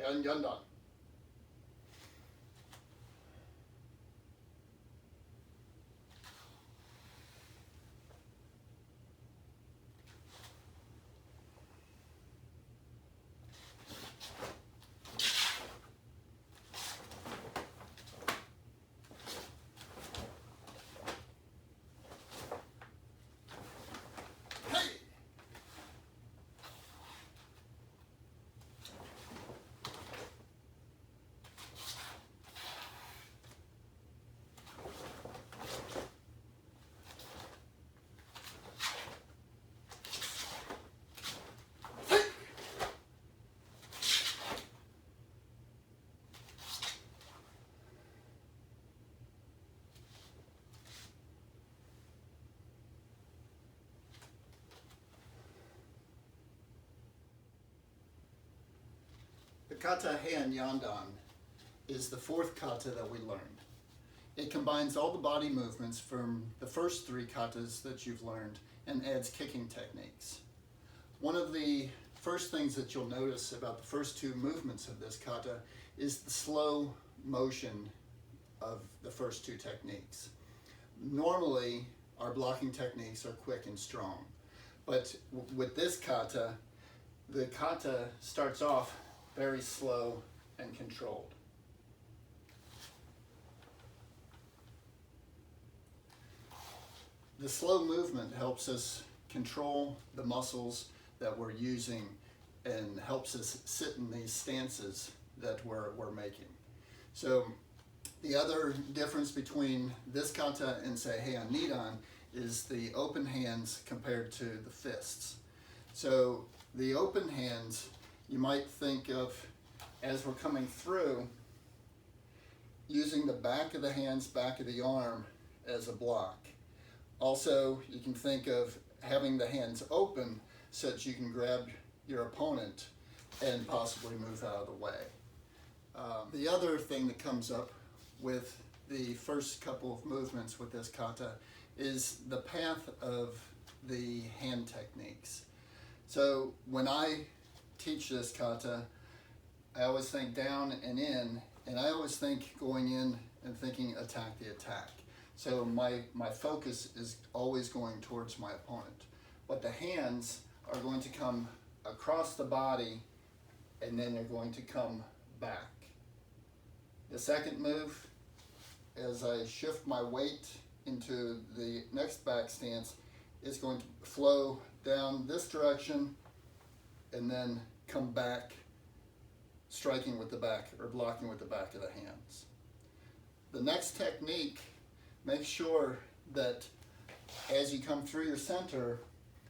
Heian Yondan. The kata Heian Yondan is the fourth kata that we learned. It combines all the body movements from the first three katas that you've learned and adds kicking techniques. One of the first things that you'll notice about the first two movements of this kata is the slow motion of the first two techniques. Normally, our blocking techniques are quick and strong, but with this kata, the kata starts off very slow and controlled. The slow movement helps us control the muscles that we're using and helps us sit in these stances that we're making. So the other difference between this kata and say Heian Yondan is the open hands compared to the fists. So the open hands you might think of as we're coming through using the back of the hands, back of the arm as a block. Also, you can think of having the hands open so that you can grab your opponent and possibly move out of the way. The other thing that comes up with the first couple of movements with this kata is the path of the hand techniques. So when I teach this kata, I always think down and in, and I always think going in and thinking attack the attack. So my focus is always going towards my opponent. But the hands are going to come across the body and then they're going to come back. The second move, as I shift my weight into the next back stance, is going to flow down this direction and then come back, striking with the back or blocking with the back of the hands. The next technique, make sure that as you come through your center,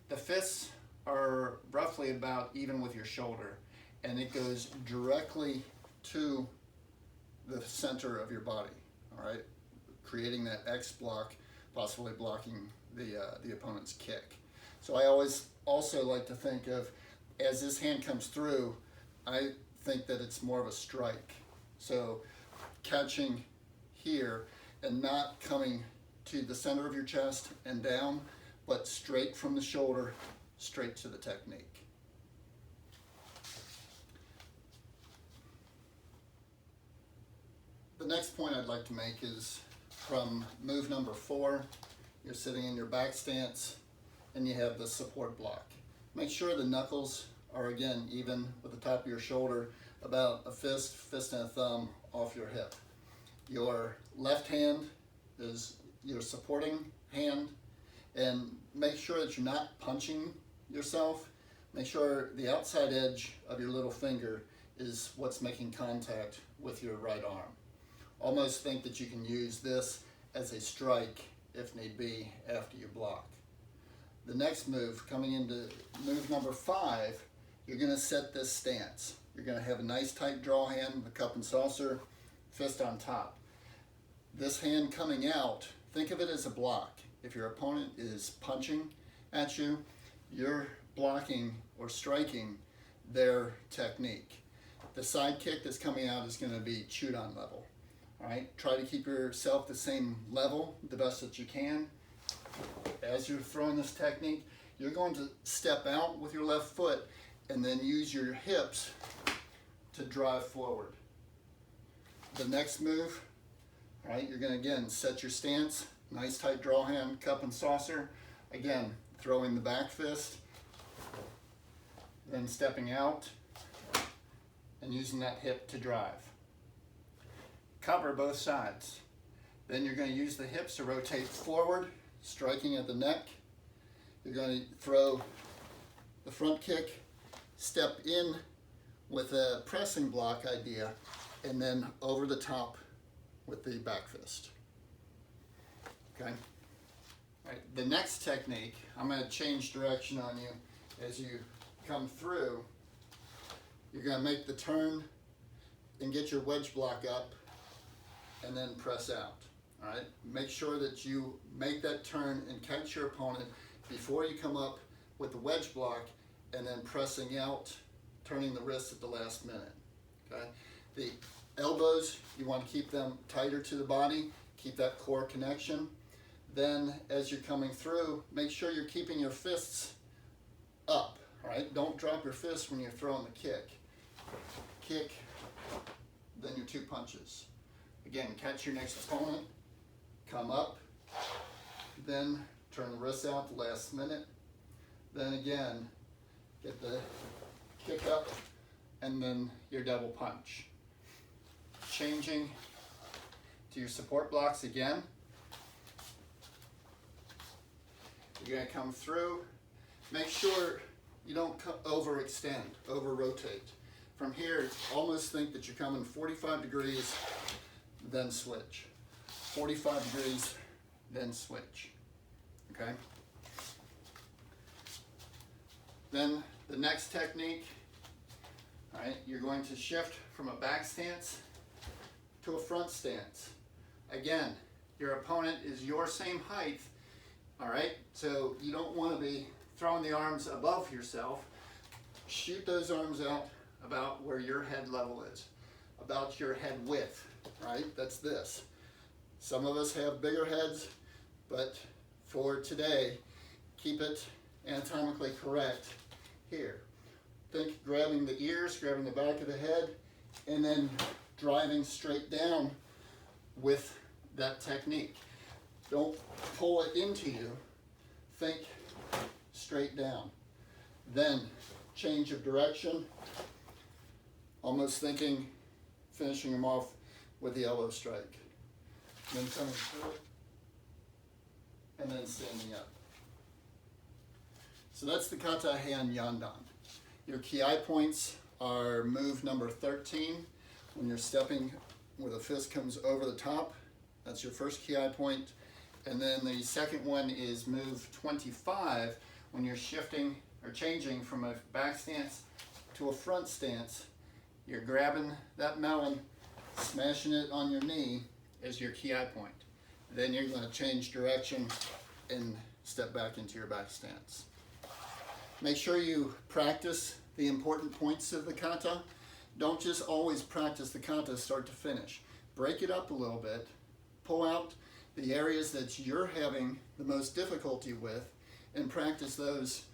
the fists are roughly about even with your shoulder, and it goes directly to the center of your body, all right? Creating that X block, possibly blocking the opponent's kick. So I always also like to think of, as this hand comes through, I think that it's more of a strike. So catching here and not coming to the center of your chest and down, but straight from the shoulder, straight to the technique. The next point I'd like to make is from move number 4, you're sitting in your back stance and you have the support block. Make sure the knuckles are again even with the top of your shoulder, about a fist and a thumb off your hip. Your left hand is your supporting hand, and make sure that you're not punching yourself. Make sure the outside edge of your little finger is what's making contact with your right arm. Almost think that you can use this as a strike if need be after you block. The next move, coming into move number 5, you're going to set this stance. You're going to have a nice tight draw hand with a cup and saucer, fist on top. This hand coming out, think of it as a block. If your opponent is punching at you, you're blocking or striking their technique. The side kick that's coming out is going to be chewed on level. All right, try to keep yourself the same level the best that you can. As you're throwing this technique, you're going to step out with your left foot and then use your hips to drive forward. The next move, all right, you're gonna again set your stance, nice tight draw hand, cup and saucer. Again, throwing the back fist, then stepping out and using that hip to drive. Cover both sides. Then you're going to use the hips to rotate forward, striking at the neck. You're going to throw the front kick, step in with a pressing block idea, and then over the top with the back fist. Okay? All right, the next technique, I'm going to change direction on you as you come through. You're going to make the turn and get your wedge block up and then press out. All right, make sure that you make that turn and catch your opponent before you come up with the wedge block and then pressing out, turning the wrist at the last minute. Okay, the elbows, you want to keep them tighter to the body, keep that core connection. Then as you're coming through, make sure you're keeping your fists up. All right, don't drop your fists when you're throwing the kick. Kick, then your two punches. Again, catch your next opponent, come up, then turn the wrists out the last minute. Then again, get the kick up, and then your double punch. Changing to your support blocks again. You're going to come through. Make sure you don't overextend, over-rotate. From here, almost think that you're coming 45 degrees, then switch. 45 degrees, then switch. Okay? Then the next technique, all right, you're going to shift from a back stance to a front stance. Again, your opponent is your same height, all right? So you don't want to be throwing the arms above yourself. Shoot those arms out about where your head level is, about your head width, right? That's this. Some of us have bigger heads, but for today, keep it anatomically correct here. Think grabbing the ears, grabbing the back of the head, and then driving straight down with that technique. Don't pull it into you. Think straight down. Then change of direction, almost thinking finishing them off with the elbow strike. Then coming through, and then standing up. So that's the kata Heian Yondan. Your ki points are move number 13, when you're stepping where the fist comes over the top. That's your first ki point. And then the second one is move 25, when you're shifting or changing from a back stance to a front stance. You're grabbing that melon, smashing it on your knee as your ki point. Then you're going to change direction and step back into your back stance. Make sure you practice the important points of the kata. Don't just always practice the kata start to finish. Break it up a little bit. Pull out the areas that you're having the most difficulty with and practice those,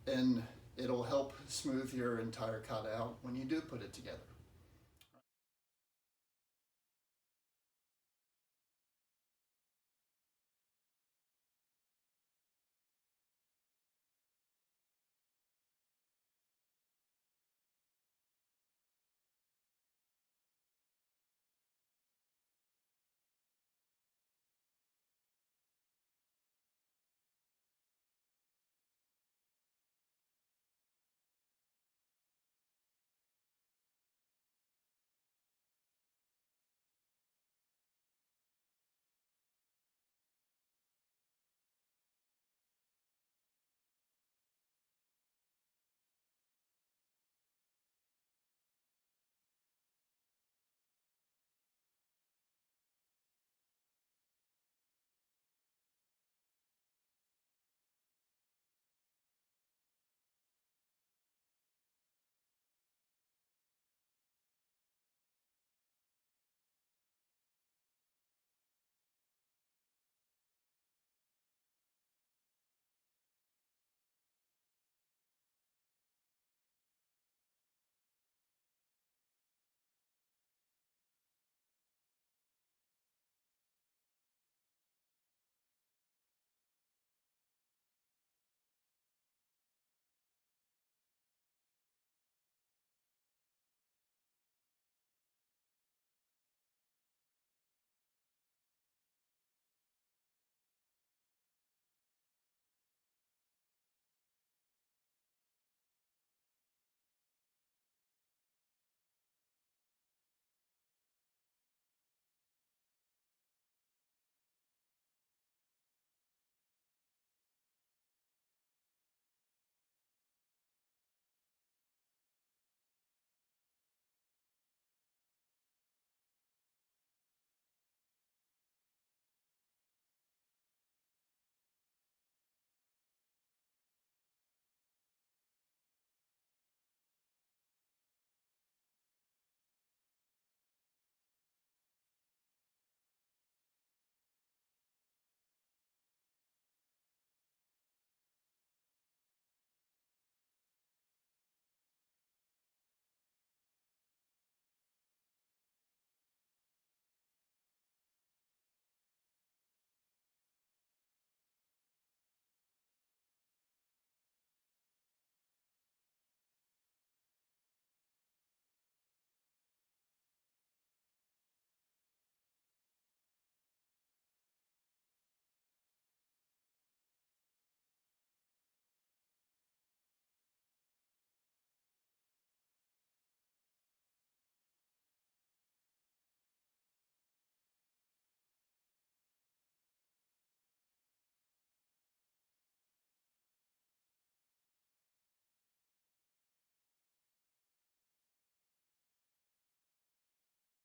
and it'll help smooth your entire kata out when you do put it together.